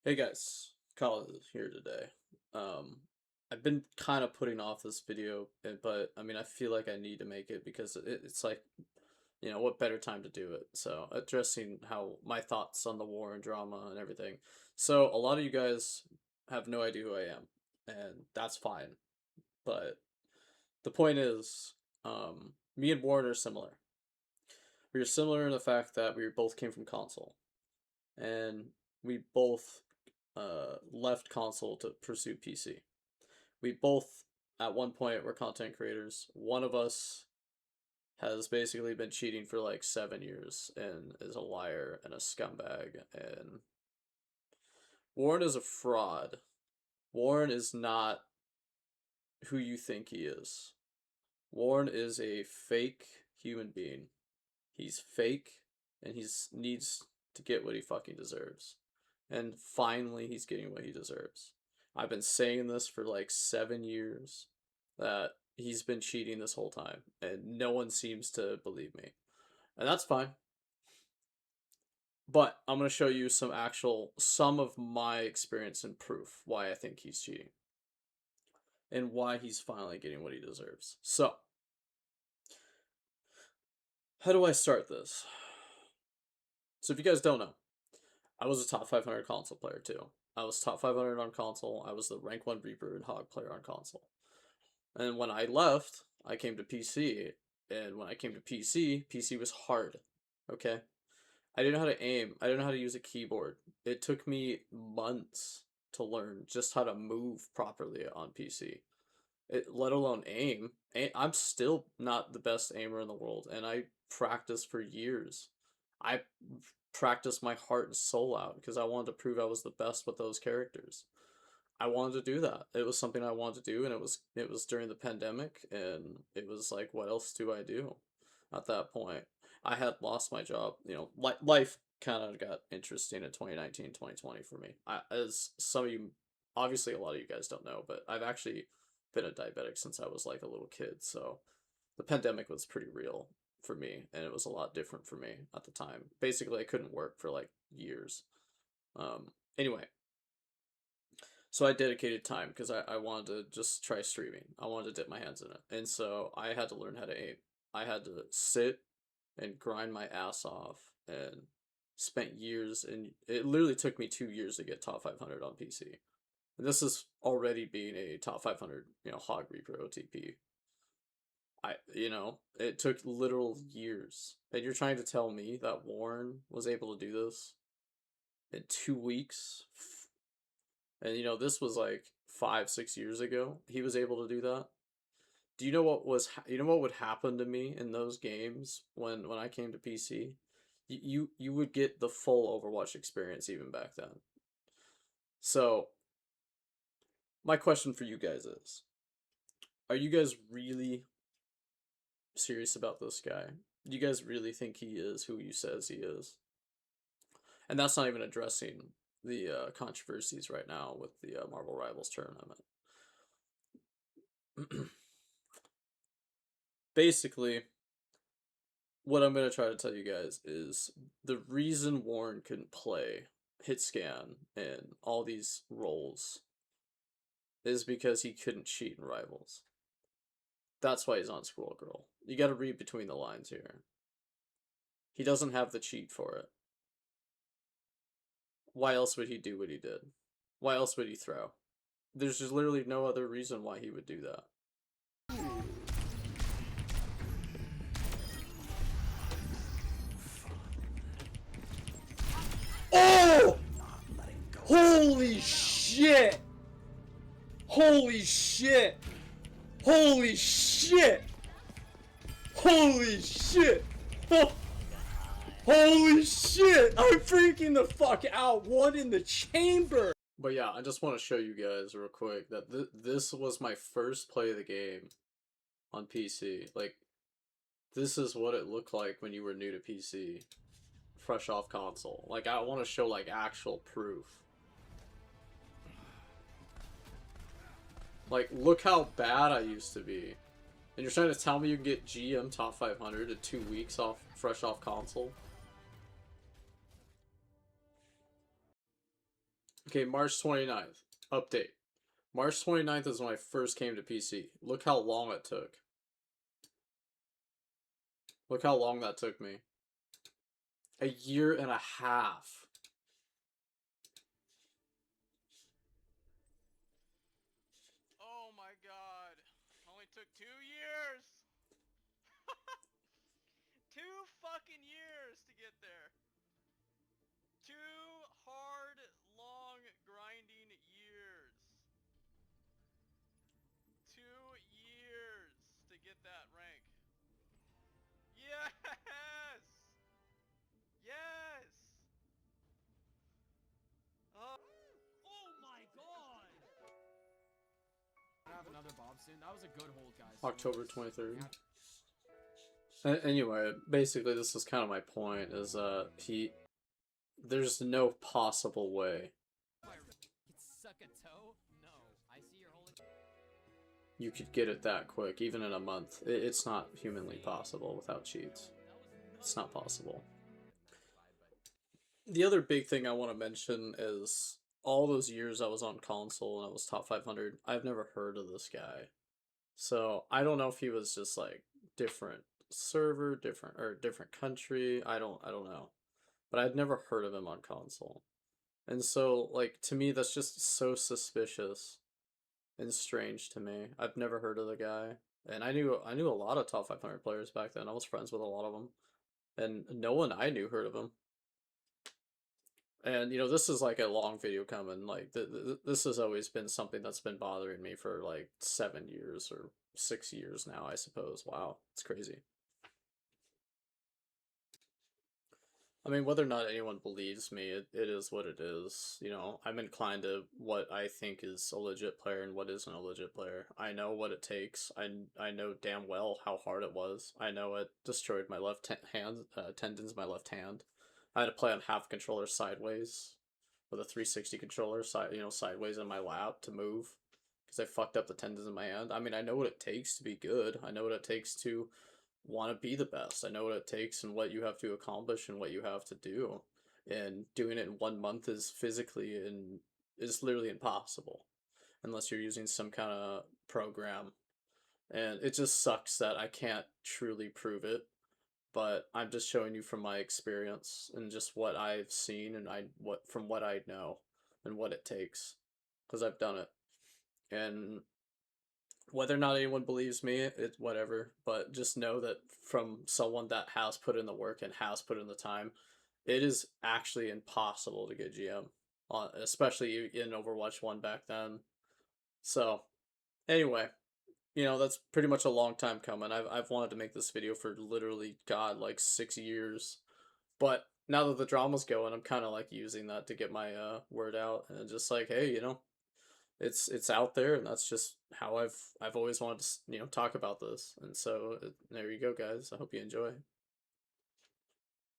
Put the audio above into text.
Hey guys, Kyle is here today. Um, I've been kind of putting off this video, but I mean, I feel like I need to make it because it's like, what better time to do it? So, addressing how my thoughts on the war and drama and everything. So, a lot of you guys have no idea who I am, and that's fine. But the point is, me and Warren are similar. We are similar in the fact that we both came from console, and we both left console to pursue PC. We both, at one point, were content creators. One of us has basically been cheating for like 7 years and is a liar and a scumbag. And Warren is a fraud. Warren is not who you think he is. Warren is a fake human being. He's fake and he's needs to get what he fucking deserves. And finally, he's getting what he deserves. I've been saying this for like 7 years that he's been cheating this whole time, and no one seems to believe me. And that's fine. But I'm going to show you some of my experience and proof why I think he's cheating and why he's finally getting what he deserves. So, how do I start this? So, if you guys don't know, I was a top 500 console player too. I was top 500 on console. I was the rank 1 Reaper and Hog player on console. And when I left, I came to PC. And when I came to PC was hard. Okay? I didn't know how to aim. I didn't know how to use a keyboard. It took me months to learn just how to move properly on PC. Let alone aim. I'm still not the best aimer in the world, and I practiced for years. I practiced my heart and soul out because I wanted to prove I was the best with those characters. I wanted to do that. It was something I wanted to do, and it was during the pandemic, and it was like, what else do I do at that point? I had lost my job. Life kind of got interesting in 2019, 2020 for me. As some of you, obviously a lot of you guys don't know, but I've actually been a diabetic since I was like a little kid, so the pandemic was pretty real for me, and it was a lot different for me at the time. Basically, I couldn't work for like years. Anyway, so I dedicated time because I wanted to just try streaming. I wanted to dip my hands in it. And so I had to learn how to aim. I had to sit and grind my ass off and spent years, and it literally took me 2 years to get top 500 on PC. And this is already being a top 500, Hog Reaper OTP. It took literal years. And you're trying to tell me that Warren was able to do this in 2 weeks? And this was like 5, 6 years ago. He was able to do that. Do you know what would happen to me in those games when I came to PC? You would get the full Overwatch experience even back then. So my question for you guys is, are you guys really serious about this guy? Do you guys really think he is who he says he is? And that's not even addressing the controversies right now with the Marvel Rivals tournament. Basically, what I'm going to try to tell you guys is the reason Warren couldn't play hit scan and all these roles is because he couldn't cheat in Rivals. That's why he's on Squirrel Girl. You got to read between the lines here. He doesn't have the cheat for it. Why else would he do what he did? Why else would he throw? There's just literally no other reason why he would do that. Oh! Holy shit! Holy shit! Holy shit! Holy shit! Oh. Holy shit! I'm freaking the fuck out! One in the chamber! But yeah, I just want to show you guys real quick that this was my first play of the game on PC. Like, this is what it looked like when you were new to PC. Fresh off console. Like, I want to show, like, actual proof. Like, look how bad I used to be. And you're trying to tell me you can get GM top 500 in 2 weeks fresh off console? Okay, March 29th. Update. March 29th is when I first came to PC. Look how long it took. Look how long that took me. A year and a half. Oh my god. Only took 2 years. 2 fucking years to get there. 2 hard, long, grinding years. 2 years to get that rank. Yes! Yes! Oh, Oh my god! I have another Bob soon. That was a good hold, guys. October 23rd. Anyway, basically this is kind of my point, is there's no possible way Suck a toe? No. I see you're holding. you could get it that quick, even in a month. It's not humanly possible without cheats. It's not possible. The other big thing I want to mention is all those years I was on console and I was top 500, I've never heard of this guy. So I don't know if he was just like different server, different country. I don't know. But I'd never heard of him on console. And so like to me that's just so suspicious and strange to me. I've never heard of the guy. And I knew a lot of top 500 players back then. I was friends with a lot of them. And no one I knew heard of him. And this is like a long video coming. Like this has always been something that's been bothering me for like 7 years or 6 years now, I suppose. Wow, it's crazy. I mean, whether or not anyone believes me, it is what it is. I'm inclined to what I think is a legit player and what isn't a legit player. I know what it takes. I know damn well how hard it was. I know it destroyed my left hand tendons, my left hand. I had to play on half controller sideways with a 360 controller sideways in my lap to move because I fucked up the tendons in my hand. I mean, I know what it takes to be good. I know what it takes to want to be the best. I know what it takes and what you have to accomplish and what you have to do. And doing it in 1 month is physically and is literally impossible unless you're using some kind of program. And it just sucks that I can't truly prove it, but I'm just showing you from my experience and just what I've seen and what I know and what it takes because I've done it. And whether or not anyone believes me, it's whatever. But just know that from someone that has put in the work and has put in the time, it is actually impossible to get GM, especially in Overwatch 1 back then. So, anyway, that's pretty much a long time coming. I've wanted to make this video for literally, God, like 6 years. But now that the drama's going, I'm kind of like using that to get my word out and just like, hey, it's out there, and that's just how I've always wanted to talk about this. And so there you go, guys. I hope you enjoy.